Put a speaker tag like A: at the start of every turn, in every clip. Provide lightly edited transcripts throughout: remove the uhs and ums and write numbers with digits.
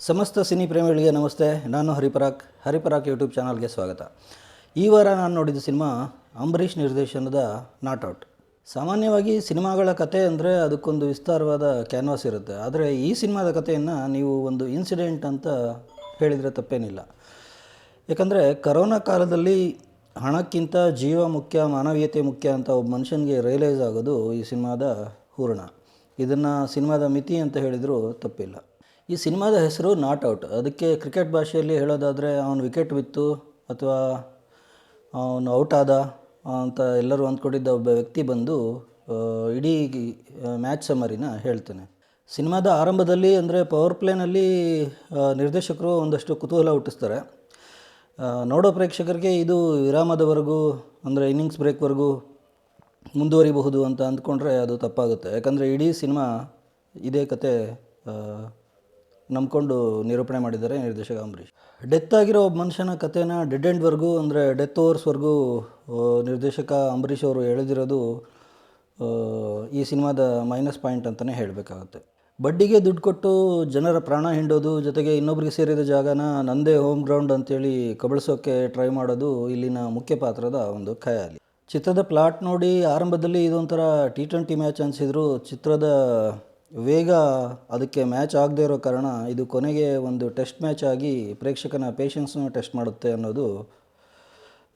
A: ಸಮಸ್ತ ಸಿನಿ ಪ್ರೇಮಿಗಳಿಗೆ ನಮಸ್ತೆ. ನಾನು ಹರಿಪರಾಕ್ ಯೂಟ್ಯೂಬ್ ಚಾನಲ್ಗೆ ಸ್ವಾಗತ. ಈ ವಾರ ನಾನು ನೋಡಿದ ಸಿನಿಮಾ ಅಂಬರೀಷ್ ನಿರ್ದೇಶನದ ನಾಟ್ ಔಟ್. ಸಾಮಾನ್ಯವಾಗಿ ಸಿನಿಮಾಗಳ ಕತೆ ಅಂದರೆ ಅದಕ್ಕೊಂದು ವಿಸ್ತಾರವಾದ ಕ್ಯಾನ್ವಾಸ್ ಇರುತ್ತೆ. ಆದರೆ ಈ ಸಿನಿಮಾದ ಕಥೆಯನ್ನು ನೀವು ಒಂದು ಇನ್ಸಿಡೆಂಟ್ ಅಂತ ಹೇಳಿದರೆ ತಪ್ಪೇನಿಲ್ಲ. ಯಾಕಂದರೆ ಕರೋನಾ ಕಾಲದಲ್ಲಿ ಹಣಕ್ಕಿಂತ ಜೀವ ಮುಖ್ಯ, ಮಾನವೀಯತೆ ಮುಖ್ಯ ಅಂತ ಒಬ್ಬ ಮನುಷ್ಯನಿಗೆ ರಿಯಲೈಸ್ ಆಗೋದು ಈ ಸಿನಿಮಾದ ಹೂರಣ. ಇದನ್ನು ಸಿನಿಮಾದ ಮಿತಿ ಅಂತ ಹೇಳಿದರೂ ತಪ್ಪಿಲ್ಲ. ಈ ಸಿನಿಮಾದ ಹೆಸರು ನಾಟ್ ಔಟ್. ಅದಕ್ಕೆ ಕ್ರಿಕೆಟ್ ಭಾಷೆಯಲ್ಲಿ ಹೇಳೋದಾದರೆ ಅವನು ವಿಕೆಟ್ ಬಿತ್ತು ಅಥವಾ ಅವನು ಔಟ್ ಆದ ಅಂತ ಎಲ್ಲರೂ ಅಂದ್ಕೊಂಡಿದ್ದ ಒಬ್ಬ ವ್ಯಕ್ತಿ ಬಂದು ಇಡೀ ಮ್ಯಾಚ್ ಸಮರಿನ ಹೇಳ್ತಾನೆ. ಸಿನಿಮಾದ ಆರಂಭದಲ್ಲಿ ಅಂದರೆ ಪವರ್ ಪ್ಲೇನಲ್ಲಿ ನಿರ್ದೇಶಕರು ಒಂದಷ್ಟು ಕುತೂಹಲ ಹುಟ್ಟಿಸ್ತಾರೆ. ನೋಡೋ ಪ್ರೇಕ್ಷಕರಿಗೆ ಇದು ವಿರಾಮದವರೆಗೂ ಅಂದರೆ ಇನ್ನಿಂಗ್ಸ್ ಬ್ರೇಕ್ವರೆಗೂ ಮುಂದುವರಿಬಹುದು ಅಂತ ಅಂದ್ಕೊಂಡ್ರೆ ಅದು ತಪ್ಪಾಗುತ್ತೆ. ಯಾಕಂದರೆ ಇಡೀ ಸಿನಿಮಾ ಇದೇ ಕತೆ ನಂಬ್ಕೊಂಡು ನಿರೂಪಣೆ ಮಾಡಿದ್ದಾರೆ ನಿರ್ದೇಶಕ ಅಂಬರೀಷ್. ಡೆತ್ ಆಗಿರೋ ಒಬ್ಬ ಮನುಷ್ಯನ ಕಥೆನ ಡೆಡ್ ಎಂಡ್ವರೆಗೂ ಅಂದರೆ ಡೆತ್ ಓವರ್ಸ್ವರೆಗೂ ನಿರ್ದೇಶಕ ಅಂಬರೀಷ್ ಅವರು ಎಳೆದಿರೋದು ಈ ಸಿನಿಮಾದ ಮೈನಸ್ ಪಾಯಿಂಟ್ ಅಂತಲೇ ಹೇಳಬೇಕಾಗುತ್ತೆ. ಬಡ್ಡಿಗೆ ದುಡ್ಡು ಕೊಟ್ಟು ಜನರ ಪ್ರಾಣ ಹಿಂಡೋದು, ಜೊತೆಗೆ ಇನ್ನೊಬ್ರಿಗೆ ಸೇರಿದ ಜಾಗನ ನಂದೇ ಹೋಮ್ ಗ್ರೌಂಡ್ ಅಂತೇಳಿ ಕಬಳಿಸೋಕ್ಕೆ ಟ್ರೈ ಮಾಡೋದು ಇಲ್ಲಿನ ಮುಖ್ಯ ಪಾತ್ರದ ಒಂದು ಖಯಾಲಿ. ಚಿತ್ರದ ಪ್ಲಾಟ್ ನೋಡಿ ಆರಂಭದಲ್ಲಿ ಇದೊಂಥರ T20 ಮ್ಯಾಚ್ ಅನಿಸಿದ್ರು ಚಿತ್ರದ ವೇಗ ಅದಕ್ಕೆ ಮ್ಯಾಚ್ ಆಗದೇ ಇರೋ ಕಾರಣ ಇದು ಕೊನೆಗೆ ಒಂದು ಟೆಸ್ಟ್ ಮ್ಯಾಚ್ ಆಗಿ ಪ್ರೇಕ್ಷಕನ ಪೇಷನ್ಸ್ನ ಟೆಸ್ಟ್ ಮಾಡುತ್ತೆ ಅನ್ನೋದು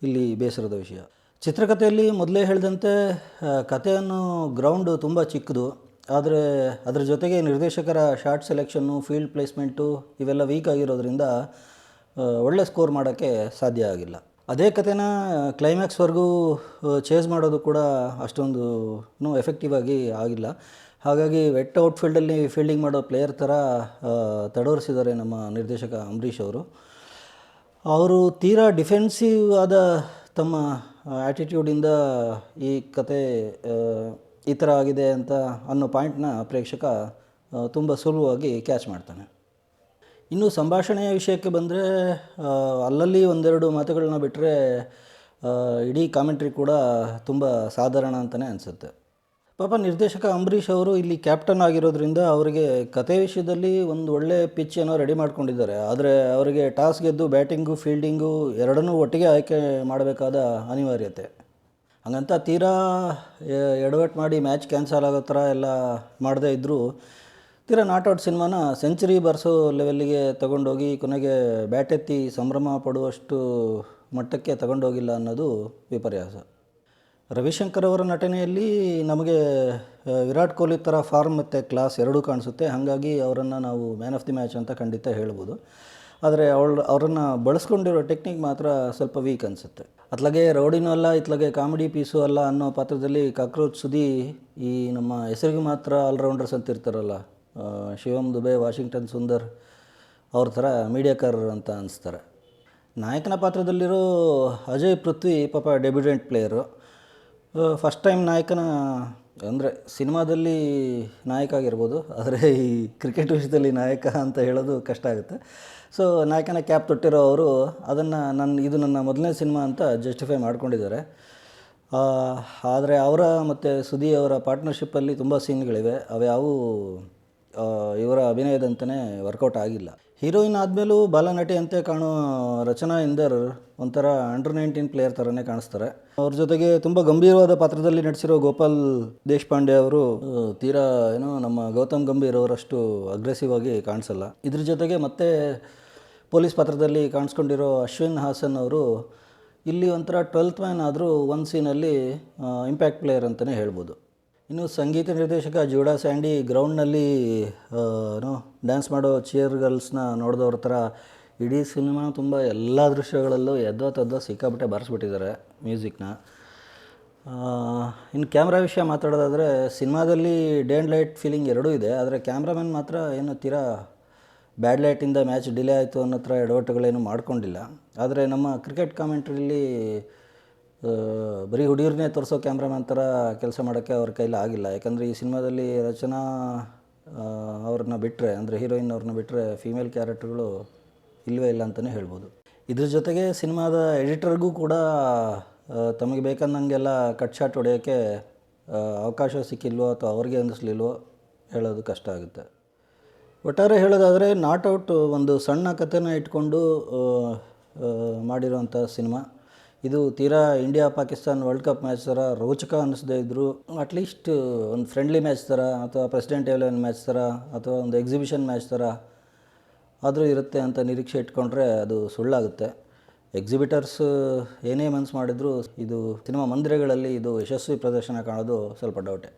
A: ಇಲ್ಲಿ ಬೇಸರದ ವಿಷಯ. ಚಿತ್ರಕಥೆಯಲ್ಲಿ ಮೊದಲೇ ಹೇಳಿದಂತೆ ಕಥೆಯನ್ನು ಗ್ರೌಂಡು ತುಂಬ ಚಿಕ್ಕದು, ಆದರೆ ಅದರ ಜೊತೆಗೆ ನಿರ್ದೇಶಕರ ಶಾರ್ಟ್ ಸೆಲೆಕ್ಷನ್ನು, ಫೀಲ್ಡ್ ಪ್ಲೇಸ್ಮೆಂಟು ಇವೆಲ್ಲ ವೀಕ್ ಆಗಿರೋದ್ರಿಂದ ಒಳ್ಳೆ ಸ್ಕೋರ್ ಮಾಡೋಕ್ಕೆ ಸಾಧ್ಯ ಆಗಿಲ್ಲ. ಅದೇ ಕಥೆನ ಕ್ಲೈಮ್ಯಾಕ್ಸ್ವರೆಗೂ ಚೇಸ್ ಮಾಡೋದು ಕೂಡ ಅಷ್ಟೊಂದು ಎಫೆಕ್ಟಿವ್ ಆಗಿ ಆಗಿಲ್ಲ. ಹಾಗಾಗಿ ವೆಟ್ ಔಟ್ಫೀಲ್ಡಲ್ಲಿ ಫೀಲ್ಡಿಂಗ್ ಮಾಡೋ ಪ್ಲೇಯರ್ ಥರ ತಡವರಿಸಿದ್ದಾರೆ ನಮ್ಮ ನಿರ್ದೇಶಕ ಅಂಬರೀಷ್ ಅವರು. ಅವರು ತೀರಾ ಡಿಫೆನ್ಸಿವ್ ಆದ ತಮ್ಮ ಆ್ಯಟಿಟ್ಯೂಡಿಂದ ಈ ಕತೆ ಈ ಥರ ಆಗಿದೆ ಅಂತ ಅನ್ನೋ ಪಾಯಿಂಟ್ನ ಪ್ರೇಕ್ಷಕ ತುಂಬ ಸುಲಭವಾಗಿ ಕ್ಯಾಚ್ ಮಾಡ್ತಾನೆ. ಇನ್ನು ಸಂಭಾಷಣೆಯ ವಿಷಯಕ್ಕೆ ಬಂದರೆ ಅಲ್ಲಲ್ಲಿ ಒಂದೆರಡು ಮಾತುಗಳನ್ನ ಬಿಟ್ಟರೆ ಇಡೀ ಕಾಮೆಂಟ್ರಿ ಕೂಡ ತುಂಬ ಸಾಧಾರಣ ಅಂತಲೇ ಅನಿಸುತ್ತೆ. ಪಾಪ ನಿರ್ದೇಶಕ ಅಂಬರೀಷ್ ಅವರು ಇಲ್ಲಿ ಕ್ಯಾಪ್ಟನ್ ಆಗಿರೋದ್ರಿಂದ ಅವರಿಗೆ ಕತೆ ವಿಷಯದಲ್ಲಿ ಒಂದು ಒಳ್ಳೆ ಪಿಚ್ ಏನೋ ರೆಡಿ ಮಾಡ್ಕೊಂಡಿದ್ದಾರೆ. ಆದರೆ ಅವರಿಗೆ ಟಾಸ್ ಗೆದ್ದು ಬ್ಯಾಟಿಂಗು ಫೀಲ್ಡಿಂಗು ಎರಡನ್ನೂ ಒಟ್ಟಿಗೆ ಆಯ್ಕೆ ಮಾಡಬೇಕಾದ ಅನಿವಾರ್ಯತೆ. ಹಾಗಂತ ತೀರಾ ಎಡವಟ್ಟು ಮಾಡಿ ಮ್ಯಾಚ್ ಕ್ಯಾನ್ಸಲ್ ಆಗೋ ಥರ ಎಲ್ಲ ಮಾಡದೇ ಇದ್ದರೂ ತೀರಾ ನಾಟ್ ಔಟ್ ಸಿನಿಮಾನ ಸೆಂಚುರಿ ಬರ್ಸೋ ಲೆವೆಲ್ಲಿಗೆ ತಗೊಂಡೋಗಿ ಕೊನೆಗೆ ಬ್ಯಾಟ್ ಎತ್ತಿ ಸಂಭ್ರಮ ಪಡುವಷ್ಟು ಮಟ್ಟಕ್ಕೆ ತಗೊಂಡೋಗಿಲ್ಲ ಅನ್ನೋದು ವಿಪರ್ಯಾಸ. ರವಿಶಂಕರ್ ಅವರ ನಟನೆಯಲ್ಲಿ ನಮಗೆ ವಿರಾಟ್ ಕೊಹ್ಲಿ ಥರ ಫಾರ್ಮ್ ಮತ್ತು ಕ್ಲಾಸ್ ಎರಡೂ ಕಾಣಿಸುತ್ತೆ. ಹಾಗಾಗಿ ಅವರನ್ನು ನಾವು ಮ್ಯಾನ್ ಆಫ್ ದಿ ಮ್ಯಾಚ್ ಅಂತ ಖಂಡಿತ ಹೇಳ್ಬೋದು. ಆದರೆ ಅವರನ್ನು ಬಳಸ್ಕೊಂಡಿರೋ ಟೆಕ್ನಿಕ್ ಮಾತ್ರ ಸ್ವಲ್ಪ ವೀಕ್ ಅನಿಸುತ್ತೆ. ಅತ್ಲಾಗೆ ರೌಡಿನೂ ಅಲ್ಲ, ಇತ್ಲಾಗೆ ಕಾಮಿಡಿ ಪೀಸು ಅಲ್ಲ ಅನ್ನೋ ಪಾತ್ರದಲ್ಲಿ ಕಾಕ್ರೋಚ್ ಸುದಿ ಈ ನಮ್ಮ ಹೆಸರಿಗೆ ಮಾತ್ರ ಆಲ್ರೌಂಡರ್ಸ್ ಅಂತ ಇರ್ತಾರಲ್ಲ, ಶಿವಮ್ ದುಬೆ, ವಾಷಿಂಗ್ಟನ್ ಸುಂದರ್ ಅವ್ರ ಥರ ಮೀಡಿಯಾಕರ್ ಅಂತ ಅನಿಸ್ತಾರೆ. ನಾಯಕನ ಪಾತ್ರದಲ್ಲಿರೋ ಅಜಯ್ ಪೃಥ್ವಿ ಪಾಪ ಡೆಬ್ಯೂಟೆಂಟ್ ಪ್ಲೇಯರು. ಫಸ್ಟ್ ಟೈಮ್ ನಾಯಕನ ಅಂದರೆ ಸಿನಿಮಾದಲ್ಲಿ ನಾಯಕ ಆಗಿರ್ಬೋದು, ಆದರೆ ಈ ಕ್ರಿಕೆಟ್ ವಿಷಯದಲ್ಲಿ ನಾಯಕ ಅಂತ ಹೇಳೋದು ಕಷ್ಟ ಆಗುತ್ತೆ. ಸೊ ನಾಯಕನ ಕ್ಯಾಪ್ ತೊಟ್ಟಿರೋ ಅವರು ಅದನ್ನು ಇದು ನನ್ನ ಮೊದಲನೇ ಸಿನಿಮಾ ಅಂತ ಜಸ್ಟಿಫೈ ಮಾಡ್ಕೊಂಡಿದ್ದಾರೆ. ಆದರೆ ಅವರ ಮತ್ತು ಸುದಿ ಅವರ ಪಾರ್ಟ್ನರ್ಶಿಪ್ಪಲ್ಲಿ ತುಂಬ ಸೀನ್ಗಳಿವೆ, ಅವ್ಯಾವು ಇವರ ಅಭಿನಯದಂತಲೇ ವರ್ಕೌಟ್ ಆಗಿಲ್ಲ. ಹೀರೋಯಿನ್ ಆದಮೇಲೂ ಬಾಲನಟಿ ಅಂತೆ ಕಾಣೋ ರಚನಾ ಇಂದರ್ ಒಂಥರ ಅಂಡರ್ 19 ಪ್ಲೇಯರ್ ಥರನೇ ಕಾಣಿಸ್ತಾರೆ. ಅವ್ರ ಜೊತೆಗೆ ತುಂಬ ಗಂಭೀರವಾದ ಪಾತ್ರದಲ್ಲಿ ನಟಿಸಿರೋ ಗೋಪಾಲ್ ದೇಶಪಾಂಡೆ ಅವರು ತೀರಾ ನಮ್ಮ ಗೌತಮ್ ಗಂಭೀರ್ ಅವರಷ್ಟು ಅಗ್ರೆಸಿವ್ ಆಗಿ ಕಾಣಿಸಲ್ಲ. ಇದ್ರ ಜೊತೆಗೆ ಮತ್ತೆ ಪೊಲೀಸ್ ಪಾತ್ರದಲ್ಲಿ ಕಾಣಿಸ್ಕೊಂಡಿರೋ ಅಶ್ವಿನ್ ಹಾಸನ್ ಅವರು ಇಲ್ಲಿ ಒಂಥರ 12th ಮ್ಯಾನ್ ಆದರೂ ಒಂದು ಸೀನಲ್ಲಿ ಇಂಪ್ಯಾಕ್ಟ್ ಪ್ಲೇಯರ್ ಅಂತಲೇ ಹೇಳ್ಬೋದು. ಇನ್ನು ಸಂಗೀತ ನಿರ್ದೇಶಕ ಜೂಡಾ ಸ್ಯಾಂಡಿ ಗ್ರೌಂಡ್ನಲ್ಲಿ ಡ್ಯಾನ್ಸ್ ಮಾಡೋ ಚೇರ್ ಗರ್ಲ್ಸ್ನ ನೋಡಿದವ್ರ ಥರ ಇಡೀ ಸಿನಿಮಾ ತುಂಬ ಎಲ್ಲ ದೃಶ್ಯಗಳಲ್ಲೂ ಎದ್ದೋ ಸಿಕ್ಕಾಬಿಟ್ಟೆ ಬಾರಿಸ್ಬಿಟ್ಟಿದ್ದಾರೆ ಮ್ಯೂಸಿಕ್ನ. ಇನ್ನು ಕ್ಯಾಮ್ರಾ ವಿಷಯ ಮಾತಾಡೋದಾದರೆ ಸಿನಿಮಾದಲ್ಲಿ ಡೇ ಆ್ಯಂಡ್ ಲೈಟ್ ಫೀಲಿಂಗ್ ಎರಡೂ ಇದೆ. ಆದರೆ ಕ್ಯಾಮ್ರಾಮನ್ ಮಾತ್ರ ಏನು ತೀರಾ ಬ್ಯಾಡ್ ಲೈಟಿಂದ ಮ್ಯಾಚ್ ಡಿಲೇ ಆಯಿತು ಅನ್ನೋ ಥರ ಎಡವಟ್ಟುಗಳೇನು ಮಾಡ್ಕೊಂಡಿಲ್ಲ. ಆದರೆ ನಮ್ಮ ಕ್ರಿಕೆಟ್ ಕಾಮೆಂಟ್ರಿಯಲ್ಲಿ ಬರೀ ಹುಡುಗರನ್ನೇ ತೋರಿಸೋ ಕ್ಯಾಮ್ರಾಮನ್ ಥರ ಕೆಲಸ ಮಾಡೋಕ್ಕೆ ಅವ್ರ ಕೈಲಿ ಆಗಿಲ್ಲ. ಯಾಕಂದರೆ ಈ ಸಿನಿಮಾದಲ್ಲಿ ರಚನಾ ಅವ್ರನ್ನ ಬಿಟ್ಟರೆ, ಅಂದರೆ ಹೀರೋಯಿನ್ ಅವ್ರನ್ನ ಬಿಟ್ಟರೆ ಫೀಮೇಲ್ ಕ್ಯಾರೆಕ್ಟರ್ಗಳು ಇಲ್ಲವೇ ಇಲ್ಲ ಅಂತಲೇ ಹೇಳ್ಬೋದು. ಇದ್ರ ಜೊತೆಗೆ ಸಿನಿಮಾದ ಎಡಿಟರ್ಗೂ ಕೂಡ ತಮಗೆ ಬೇಕಂದಂಗೆಲ್ಲ ಕಟ್ ಶಾಟ್ ಹೊಡೆಯೋಕ್ಕೆ ಅವಕಾಶ ಸಿಕ್ಕಿಲ್ವೋ ಅಥವಾ ಅವ್ರಿಗೆ ಅನ್ನಿಸ್ಲಿಲ್ವೋ ಹೇಳೋದು ಕಷ್ಟ ಆಗುತ್ತೆ. ಒಟ್ಟಾರೆ ಹೇಳೋದಾದರೆ ನಾಟ್ ಔಟ್ ಒಂದು ಸಣ್ಣ ಕಥೆನ ಇಟ್ಕೊಂಡು ಮಾಡಿರೋಂಥ ಸಿನಿಮಾ. ಇದು ತೀರಾ India Pakistan world cup match ಥರ ರೋಚಕ ಅನ್ನಿಸದೇ ಇದ್ದರೂ ಅಟ್ಲೀಸ್ಟ್ ಒಂದು ಫ್ರೆಂಡ್ಲಿ ಮ್ಯಾಚ್ ಥರ ಅಥವಾ ಪ್ರೆಸಿಡೆಂಟ್ ಎಲೆವೆನ್ ಮ್ಯಾಚ್ ಥರ ಅಥವಾ ಒಂದು ಎಕ್ಸಿಬಿಷನ್ ಮ್ಯಾಚ್ ಥರ ಆದರೂ ಇರುತ್ತೆ ಅಂತ ನಿರೀಕ್ಷೆ ಇಟ್ಕೊಂಡ್ರೆ ಅದು ಸುಳ್ಳಾಗುತ್ತೆ. ಎಕ್ಸಿಬಿಟರ್ಸ್ ಏನೇ ಮನಸ್ಸು ಮಾಡಿದರೂ ಇದು ಸಿನಿಮಾ ಮಂದಿರಗಳಲ್ಲಿ ಇದು ಯಶಸ್ವಿ ಪ್ರದರ್ಶನ ಕಾಣೋದು ಸ್ವಲ್ಪ ಡೌಟೇ.